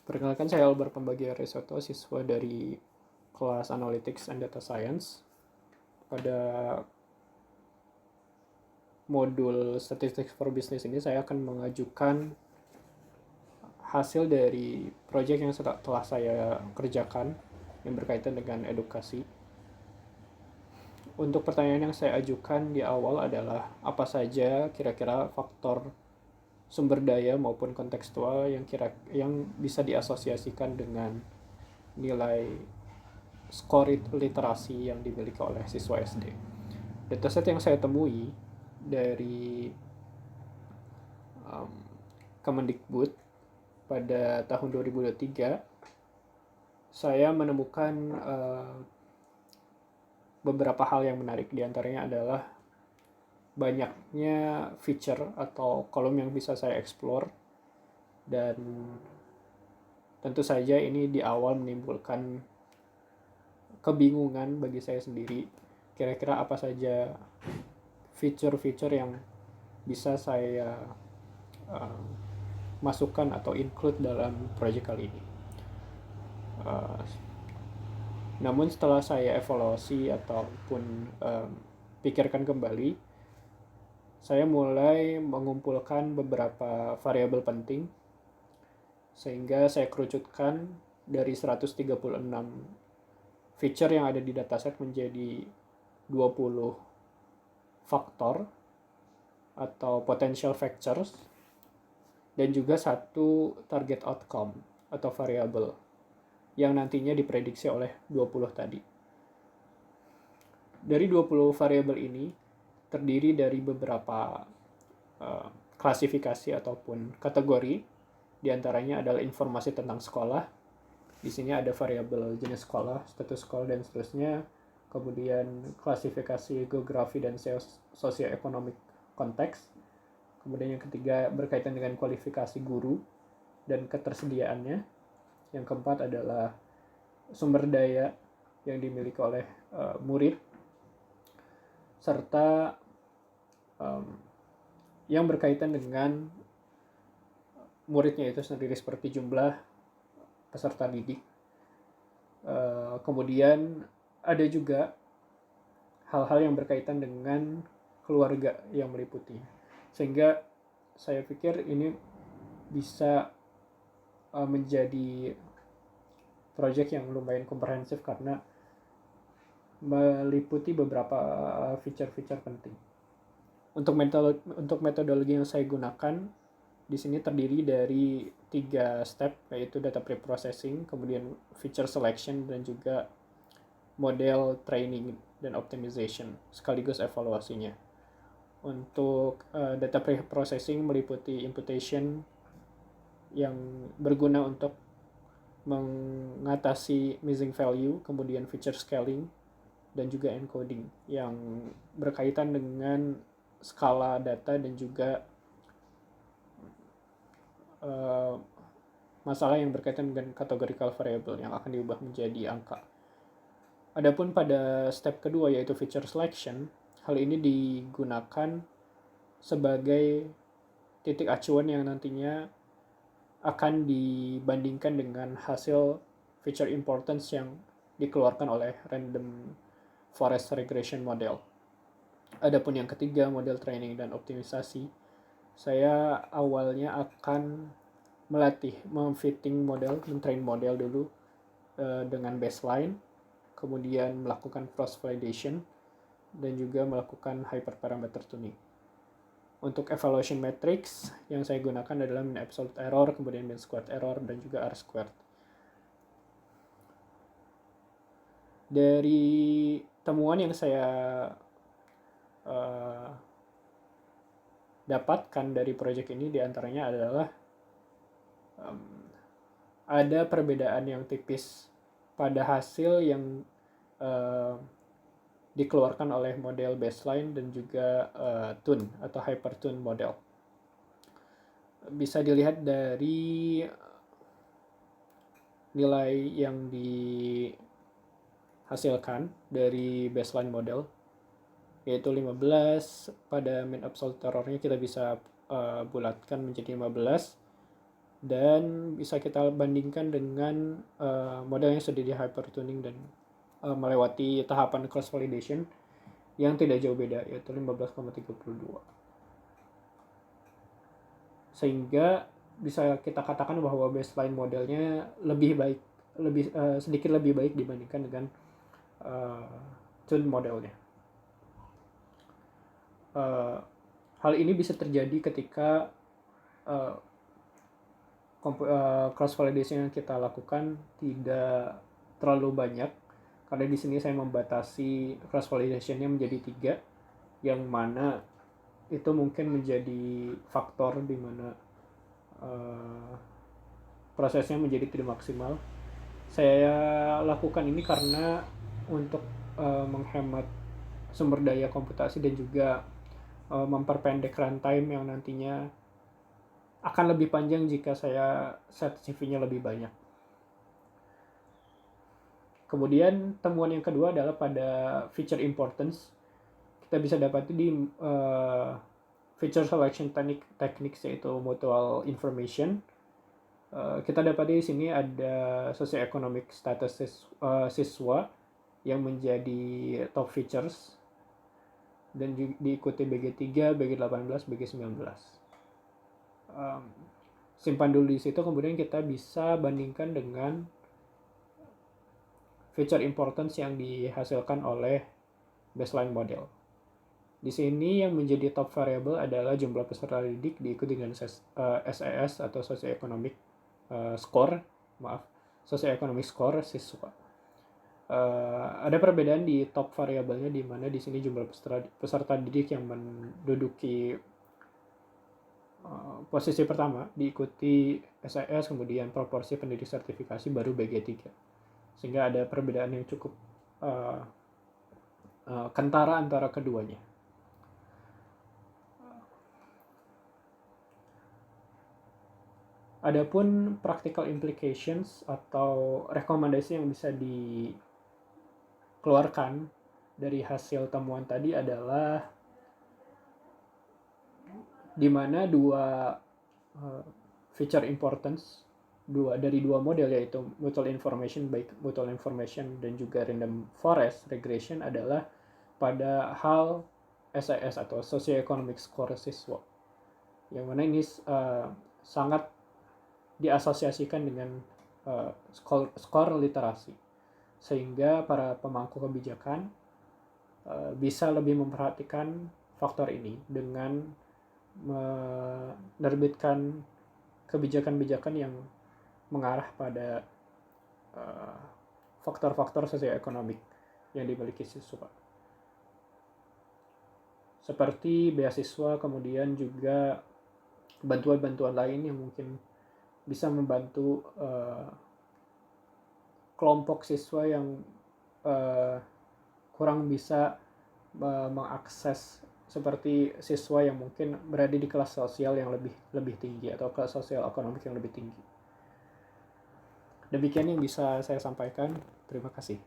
Perkenalkan, saya Albert Pembagian Risotto, siswa dari kelas Analytics and Data Science. Pada modul Statistics for Business ini saya akan mengajukan hasil dari proyek yang telah saya kerjakan yang berkaitan dengan edukasi. Untuk pertanyaan yang saya ajukan di awal adalah apa saja kira-kira faktor sumber daya maupun kontekstual yang bisa diasosiasikan dengan nilai skor literasi yang dimiliki oleh siswa SD. Dataset yang saya temui dari Kemendikbud pada tahun 2023, saya menemukan beberapa hal yang menarik. Di antaranya adalah banyaknya feature atau kolom yang bisa saya explore, dan tentu saja ini di awal menimbulkan kebingungan bagi saya sendiri. Kira-kira apa saja fitur-fitur yang bisa saya masukkan atau include dalam proyek kali ini. Namun setelah saya evaluasi ataupun pikirkan kembali, saya mulai mengumpulkan beberapa variabel penting sehingga saya kerucutkan dari 136 feature yang ada di dataset menjadi 20 faktor atau potential factors dan juga satu target outcome atau variabel yang nantinya diprediksi oleh 20 tadi. Dari 20 variabel ini terdiri dari beberapa klasifikasi ataupun kategori. Di antaranya adalah informasi tentang sekolah. Di sini ada variabel jenis sekolah, status sekolah, dan seterusnya. Kemudian klasifikasi geografi dan sosioekonomik konteks. Kemudian yang ketiga berkaitan dengan kualifikasi guru dan ketersediaannya. Yang keempat adalah sumber daya yang dimiliki oleh murid, serta yang berkaitan dengan muridnya itu sendiri seperti jumlah peserta didik. Kemudian ada juga hal-hal yang berkaitan dengan keluarga yang meliputi. Sehingga saya pikir ini bisa menjadi proyek yang lumayan komprehensif karena meliputi beberapa feature-feature penting. Untuk metodologi yang saya gunakan di sini terdiri dari 3 step, yaitu data preprocessing, kemudian feature selection, dan juga model training dan optimization sekaligus evaluasinya. Untuk data preprocessing meliputi imputation yang berguna untuk mengatasi missing value, kemudian feature scaling, dan juga encoding yang berkaitan dengan skala data dan juga masalah yang berkaitan dengan categorical variable yang akan diubah menjadi angka. Adapun pada step kedua, yaitu feature selection, hal ini digunakan sebagai titik acuan yang nantinya akan dibandingkan dengan hasil feature importance yang dikeluarkan oleh random forest regression model. Adapun yang ketiga, model training dan optimisasi, saya awalnya akan memfitting model, mentrain model dulu dengan baseline, kemudian melakukan cross validation, dan juga melakukan hyperparameter tuning. Untuk evaluation metrics yang saya gunakan adalah mean absolute error, kemudian mean squared error, dan juga R squared. Dari temuan yang saya dapatkan dari proyek ini diantaranya adalah ada perbedaan yang tipis pada hasil yang dikeluarkan oleh model baseline dan juga tune atau hypertune model. Bisa dilihat dari nilai yang dihasilkan dari baseline model, yaitu 15. Pada mean absolute error-nya kita bisa bulatkan menjadi 15. dan bisa kita bandingkan dengan model yang sudah di hypertuning dan melewati tahapan cross validation yang tidak jauh beda, yaitu 15,32. Sehingga bisa kita katakan bahwa baseline modelnya sedikit lebih baik dibandingkan dengan tune modelnya. Hal ini bisa terjadi ketika cross validation yang kita lakukan tidak terlalu banyak, karena di sini saya membatasi cross validation-nya menjadi 3, yang mana itu mungkin menjadi faktor di mana prosesnya menjadi tidak maksimal. Saya lakukan ini karena untuk menghemat sumber daya komputasi dan juga memperpendek runtime yang nantinya akan lebih panjang jika saya set CV-nya lebih banyak. Kemudian temuan yang kedua adalah pada feature importance. Kita bisa dapati di feature selection techniques, yaitu mutual information. Kita dapati di sini ada socioeconomic status siswa yang menjadi top features dan diikuti BG3, BG18, BG19. Simpan dulu di situ, kemudian kita bisa bandingkan dengan feature importance yang dihasilkan oleh baseline model. Di sini yang menjadi top variable adalah jumlah peserta didik diikuti dengan SES atau socioeconomic socioeconomic score siswa. Ada perbedaan di top variabelnya, di mana di sini jumlah peserta didik yang menduduki posisi pertama diikuti SES, kemudian proporsi pendidik sertifikasi baru BG3. Sehingga ada perbedaan yang cukup kentara antara keduanya. Adapun practical implications atau rekomendasi yang bisa dikeluarkan dari hasil temuan tadi adalah di mana dua feature importance dari dua model, yaitu mutual information, baik mutual information dan juga random forest regression, adalah pada hal SES atau socioeconomic score siswa, yang mana ini sangat diasosiasikan dengan skor literasi, sehingga para pemangku kebijakan bisa lebih memperhatikan faktor ini dengan menerbitkan kebijakan-kebijakan yang mengarah pada faktor-faktor sosioekonomik yang dimiliki siswa, seperti beasiswa, kemudian juga bantuan-bantuan lain yang mungkin bisa membantu kelompok siswa yang kurang bisa mengakses, seperti siswa yang mungkin berada di kelas sosial yang lebih tinggi atau kelas sosial ekonomik yang lebih tinggi. Demikian yang bisa saya sampaikan. Terima kasih.